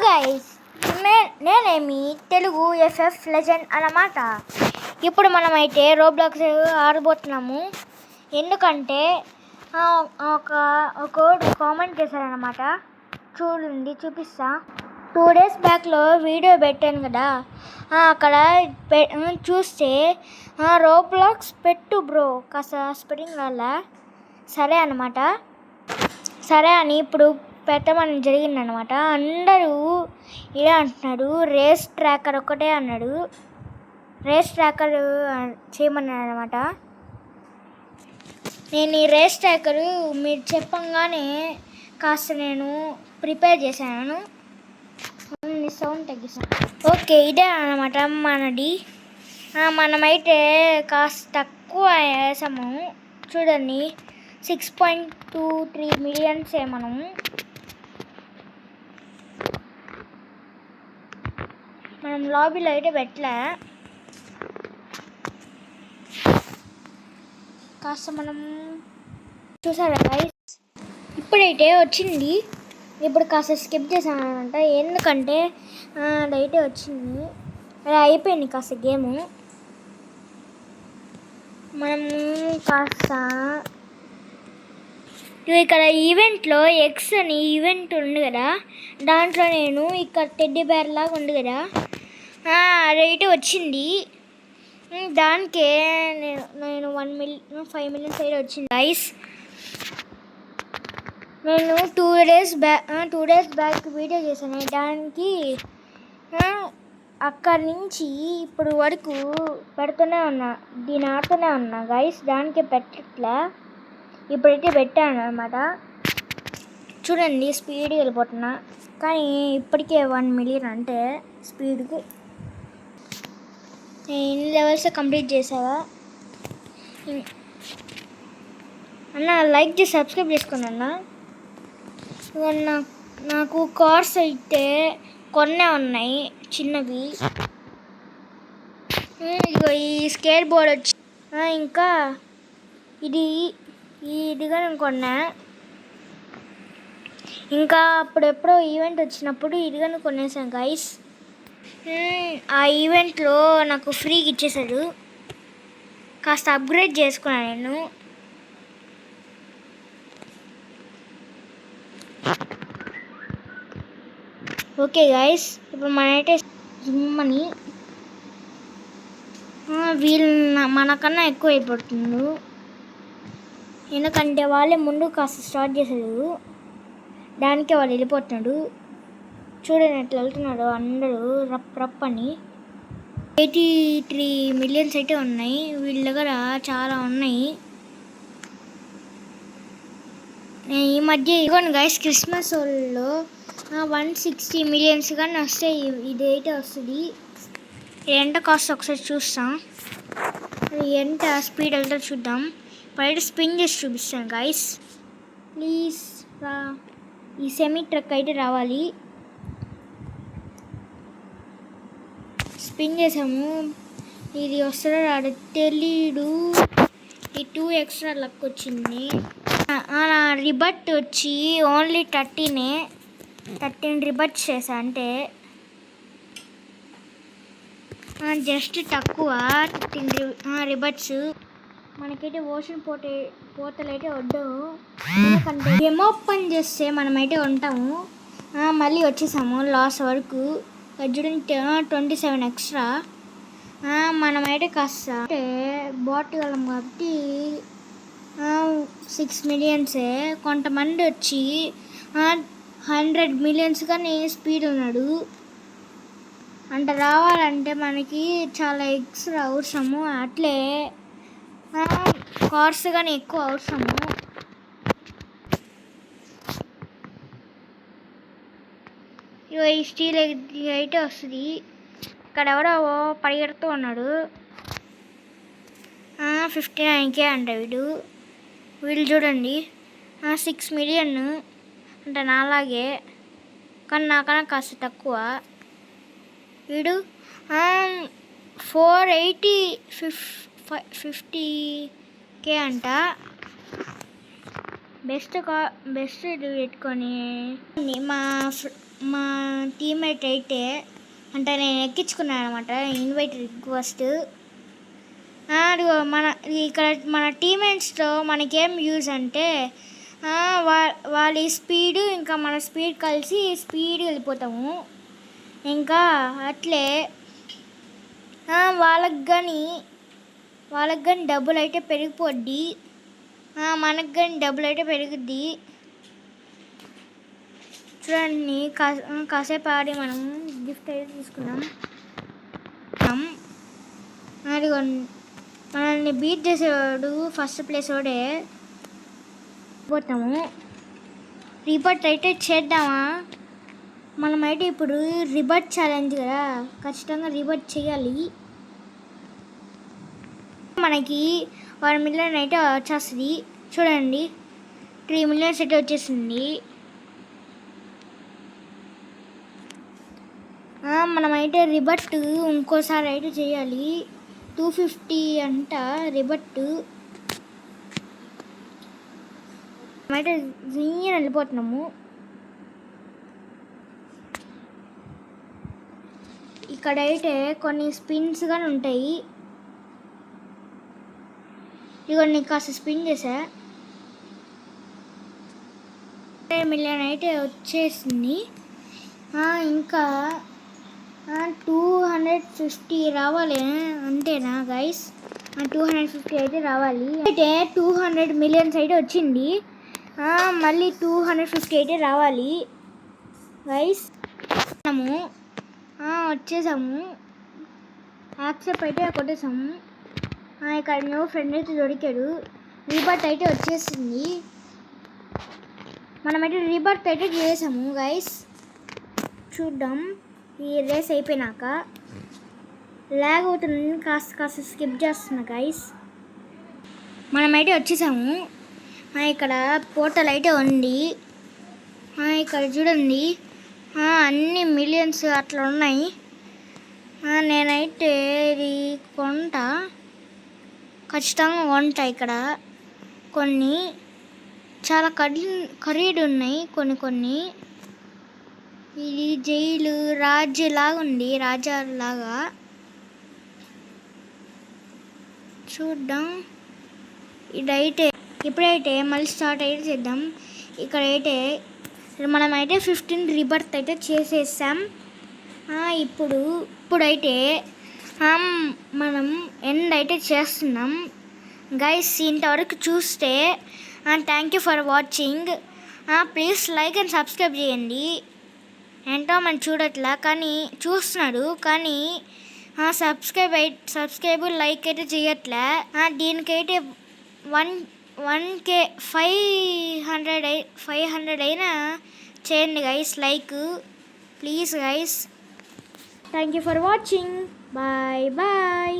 Guys, నేనేమి Telugu FF legend అన్నమాట. ఇప్పుడు మనమైతే రోబ్లాక్స్ ఆడబోతున్నాము. ఎందుకంటే ఒకడు కామెంట్ చేశారనమాట. చూడండి, చూపిస్తా. 2 days బ్యాక్లో వీడియో పెట్టాను కదా, అక్కడ చూస్తే రోబ్లాక్స్ పెట్టు బ్రో కాస్త స్పెల్లింగ్ వల్ల సరే అన్నమాట. సరే అని ఇప్పుడు పెట్టమని జరిగిందనమాట. అందరూ ఇలా అంటున్నాడు, రేస్ ట్రాకర్ ఒక్కటే అన్నాడు. రేస్ ట్రాకర్ చేయమన్నాడు అనమాట. నేను ఈ రేస్ ట్రాకరు మీరు చెప్పంగానే కాస్త నేను ప్రిపేర్ చేశాను. సౌండ్ తగ్గిస్తాను. ఓకే, ఇదే అనమాట మనది. మనమైతే కాస్త తక్కువ వేసాము. చూడండి, 6.23 million మనం లాబీలో అయితే పెట్టలే. కాస్త మనం చూసారా గైస్, ఇప్పుడైతే వచ్చింది. ఇప్పుడు కాస్త స్కిప్ చేసామన్నమాట. ఎందుకంటే అదైతే వచ్చింది, అది అయిపోయింది కాస్త గేము. మనము కాస్త ఇక్కడ ఈవెంట్లో ఎక్స్ అని ఈవెంట్ ఉంది కదా, దాంట్లో నేను ఇక్కడ టెడ్డీ బేర్ లాగా ఉంది కదా, అదైతే వచ్చింది. దానికే నేను 5 million సైడ్ వచ్చింది గైస్. నేను 2 days బ్యాక్ వీడియో చేశాను. దానికి అక్కడి నుంచి ఇప్పుడు వరకు పెడుతూనే ఉన్నా, దీని ఆడుతూనే ఉన్నా గైస్. దానికే పెట్టట్లే, ఇప్పుడైతే పెట్టాను అనమాట. చూడండి, స్పీడ్గా వెళ్ళిపోతున్నా. కానీ ఇప్పటికే 1 million అంటే స్పీడ్కి. ఎన్ని లెవెల్స్ కంప్లీట్ చేసావా అన్న? లైక్ చేసి సబ్స్క్రైబ్ చేసుకోండి అన్న. నాకు కార్స్ అయితే కొన్నే ఉన్నాయి చిన్నవి. ఇదిగో ఈ స్కేట్ బోర్డ్ వచ్చి, ఇంకా ఇదిగా నేను కొన్నా. ఇంకా అప్పుడెప్పుడో ఈవెంట్ వచ్చినప్పుడు ఇదిగా నేను కొనేసాను గైస్. ఆ ఈవెంట్లో నాకు ఫ్రీగా ఇచ్చేసాడు. కాస్త అప్గ్రేడ్ చేసుకున్నాను నేను. ఓకే గైస్, ఇప్పుడు మనైతే జుమ్మని వీళ్ళు మనకన్నా ఎక్కువ అయిపోతుంది. ఎందుకంటే వాళ్ళే ముందు కాస్త స్టార్ట్ చేశారు, దానికే వాళ్ళు వెళ్ళిపోతున్నాడు. చూడండి ఎట్లా వెళ్తున్నాడు అందరూ రప్ అని. 83 million అయితే ఉన్నాయి వీళ్ళ దగ్గర, చాలా ఉన్నాయి. నేను ఈ మధ్య ఇవ్వండి గైస్, క్రిస్మస్ వాళ్ళలో 160 million కానీ వస్తే ఇదైతే వస్తుంది. ఎంత కాస్ట్ ఒకసారి చూస్తాం, ఎంత స్పీడ్ వెళ్తా చూద్దాం. బయట స్పిన్ చేసి చూపిస్తాను గైస్. ప్లీజ్ రా, ఈ సెమీ ట్రక్ అయితే రావాలి. స్పిన్ చేసాము, ఇది వస్తుందో రాడు తెలీదు. ఈ 2 extra లక్ వచ్చింది. రిబట్ వచ్చి ఓన్లీ 13 రిబట్స్ చేసా, అంటే జస్ట్ తక్కువ 13 రిబట్స్. మనకైతే ఓషన్ పోతలైతే వద్దు, ఎందుకంటే గేమ్ ఓపెన్ చేస్తే మనమైతే ఉంటాము. మళ్ళీ వచ్చేసాము లాస్ట్ వరకు. చూడండి 27 extra. మనమైతే కాస్త అంటే బాట్ గలం కాబట్టి 6 million. కొంతమంది వచ్చి 100 million కానీ స్పీడ్ ఉన్నాడు. అంటే రావాలంటే మనకి చాలా ఎక్స్ట్రా అవసరము, అట్లే కార్స్ కానీ ఎక్కువ అవసరము. ఈ స్టీల్ అయితే వస్తుంది. ఇక్కడ ఎవడో పరిగెడుతూ ఉన్నాడు. 59K అంట వీళ్ళు చూడండి. 6 million అంటే నాలాగే, కానీ నాకన్నా కాస్త తక్కువ. వీడు 50K అంట. బెస్ట్ ఇది పెట్టుకొని మా టీమ్మేట్ అయితే అంటే నేను ఎక్కించుకున్నాను అనమాట ఇన్వైట్ రిక్వెస్ట్. అదిగో ఇక్కడ మన టీమ్మేట్స్తో మనకేం యూజ్ అంటే వాళ్ళ స్పీడ్ ఇంకా మన స్పీడ్ కలిసి స్పీడ్ వెళ్ళిపోతాము. ఇంకా అట్లే వాళ్ళకి కానీ డబ్బులు అయితే పెరిగిపోద్ది, మనకు కానీ డబ్బులు అయితే పెరుగుద్ది. చూడండి కాసేపు ఆడి మనం గిఫ్ట్ అయితే తీసుకున్నాం. అదిగో మనల్ని బీట్ చేసేవాడు ఫస్ట్ ప్లేస్ వాడే పోతాము. రిబర్ట్ అయితే చేద్దామా? మనమైతే ఇప్పుడు రిబర్ట్ ఛాలెంజ్ కదా, ఖచ్చితంగా రిబర్ట్ చేయాలి. మనకి 1 మిలియన్ అయితే వచ్చేస్తుంది. చూడండి 3 మిలియన్స్ అయితే వచ్చేసింది. మనమైతే రిబర్ట్ ఇంకోసారి అయితే చేయాలి. 250 అంట రిబర్ట్. మేమైతే జీని వెళ్ళిపోతున్నాము. ఇక్కడైతే కొన్ని స్పిన్స్ కానీ ఉంటాయి. ఇక నీకు కాస్త స్పిన్ చేసా 10 మిలియన్ అయితే వచ్చేసింది. ఇంకా 250 రావాలి అంతేనా గైస్? 250 అయితే రావాలి. అయితే 200 మిలియన్స్ అయితే వచ్చింది. మళ్ళీ 250 అయితే రావాలి గైస్. మనము వచ్చేసాము. యాక్సెప్ట్ అయితే కొట్టేసాము. ఇక్కడ న్యూ ఫ్రెండ్ అయితే దొరికాడు. రీబర్త్ అయితే వచ్చేసింది. మనమైతే రీబర్త్ అయితే చేసాము గైస్. చూద్దాం ఈ రేస్ అయిపోయినాక. లాగ్ అవుతుంది, కాస్త స్కిప్ చేస్తున్నా గైస్. మనమైతే వచ్చేసాము. ఇక్కడ పోర్టల్ అయితే ఉంది. ఇక్కడ చూడండి అన్ని మిలియన్స్ అట్లా ఉన్నాయి. నేనైతే ఇది కొంటా, ఖచ్చితంగా కొంటా. ఇక్కడ కొన్ని చాలా ఖరీదు ఉన్నాయి. కొన్ని ఇది జైలు రాజ్యలాగా ఉంది, రాజాలాగా. చూద్దాం. ఇదైతే ఇప్పుడైతే మళ్ళీ స్టార్ట్ అయితే చేద్దాం. ఇక్కడైతే మనమైతే 15 రిబర్త్ అయితే చేసేసాం. ఇప్పుడైతే మనం ఎండ్ అయితే చేస్తున్నాం గైస్. ఇంతవరకు చూస్తే thank you for watching. Please like and subscribe చేయండి. ఎంతో మంది చూడట్లా కానీ చూస్తున్నాడు, కానీ సబ్స్క్రైబ్ లైక్ అయితే చేయట్లే. దీనికైతే 1K 500 అయినా చేయండి guys like, please guys. Thank you for watching. Bye bye.